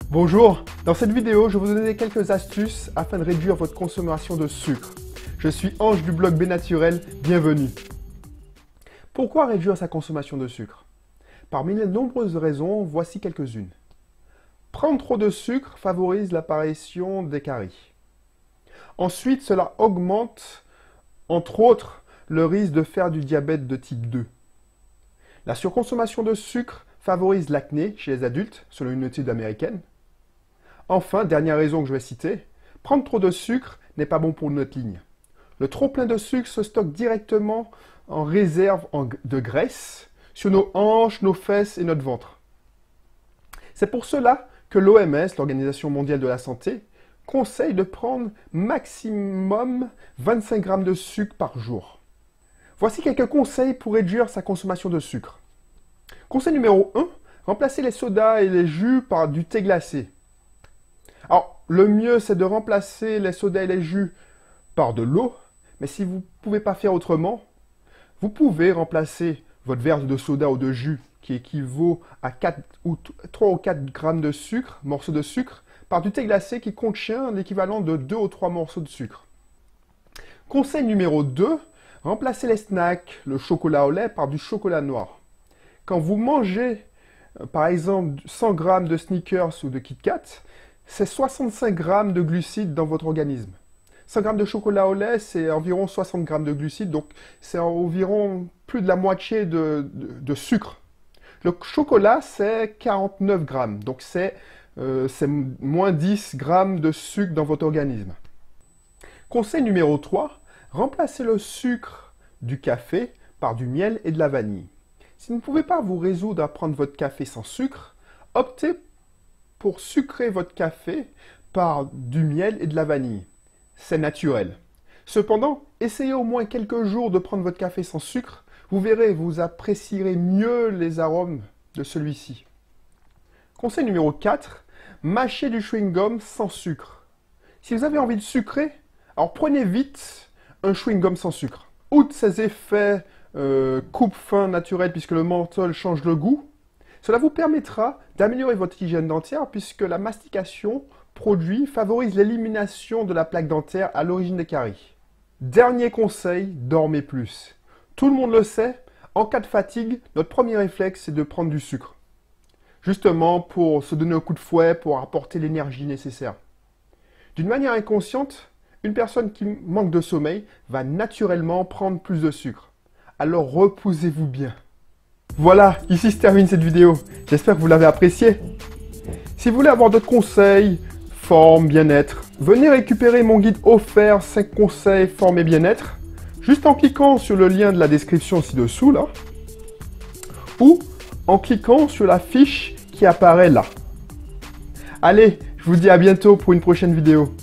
Bonjour, dans cette vidéo, je vais vous donner quelques astuces afin de réduire votre consommation de sucre. Je suis Ange du blog Bnaturel, bienvenue. Pourquoi réduire sa consommation de sucre? Parmi les nombreuses raisons, voici quelques-unes. Prendre trop de sucre favorise l'apparition des caries. Ensuite, cela augmente, entre autres, le risque de faire du diabète de type 2. La surconsommation de sucre favorise l'acné chez les adultes, selon une étude américaine. Enfin, dernière raison que je vais citer, prendre trop de sucre n'est pas bon pour notre ligne. Le trop plein de sucre se stocke directement en réserve de graisse sur nos hanches, nos fesses et notre ventre. C'est pour cela que l'OMS, l'Organisation mondiale de la santé, conseille de prendre maximum 25 grammes de sucre par jour. Voici quelques conseils pour réduire sa consommation de sucre. Conseil numéro 1, remplacez les sodas et les jus par du thé glacé. Alors, le mieux, c'est de remplacer les sodas et les jus par de l'eau, mais si vous ne pouvez pas faire autrement, vous pouvez remplacer votre verre de soda ou de jus, qui équivaut à 3 ou 4 grammes de sucre, morceaux de sucre, par du thé glacé qui contient l'équivalent de 2 ou 3 morceaux de sucre. Conseil numéro 2, remplacez les snacks, le chocolat au lait, par du chocolat noir. Quand vous mangez, par exemple, 100 grammes de Snickers ou de Kit Kat, c'est 65 grammes de glucides dans votre organisme. 100 grammes de chocolat au lait, c'est environ 60 grammes de glucides, donc c'est environ plus de la moitié de sucre. Le chocolat, c'est 49 grammes, donc c'est moins 10 grammes de sucre dans votre organisme. Conseil numéro 3, remplacez le sucre du café par du miel et de la vanille. Si vous ne pouvez pas vous résoudre à prendre votre café sans sucre, optez pour sucrer votre café par du miel et de la vanille. C'est naturel. Cependant, essayez au moins quelques jours de prendre votre café sans sucre. Vous verrez, vous apprécierez mieux les arômes de celui-ci. Conseil numéro 4, mâchez du chewing-gum sans sucre. Si vous avez envie de sucrer, alors prenez vite un chewing-gum sans sucre. Outre ses effets coupe-fin naturels puisque le menthol change le goût, cela vous permettra d'améliorer votre hygiène dentaire puisque la mastication produit favorise l'élimination de la plaque dentaire à l'origine des caries. Dernier conseil, dormez plus. Tout le monde le sait, en cas de fatigue, notre premier réflexe c'est de prendre du sucre. Justement pour se donner un coup de fouet, pour apporter l'énergie nécessaire. D'une manière inconsciente, une personne qui manque de sommeil va naturellement prendre plus de sucre. Alors reposez-vous bien. Voilà, ici se termine cette vidéo. J'espère que vous l'avez appréciée. Si vous voulez avoir d'autres conseils, forme, bien-être, venez récupérer mon guide offert 5 conseils forme et bien-être, juste en cliquant sur le lien de la description ci-dessous, là, ou en cliquant sur la fiche qui apparaît là. Allez, je vous dis à bientôt pour une prochaine vidéo.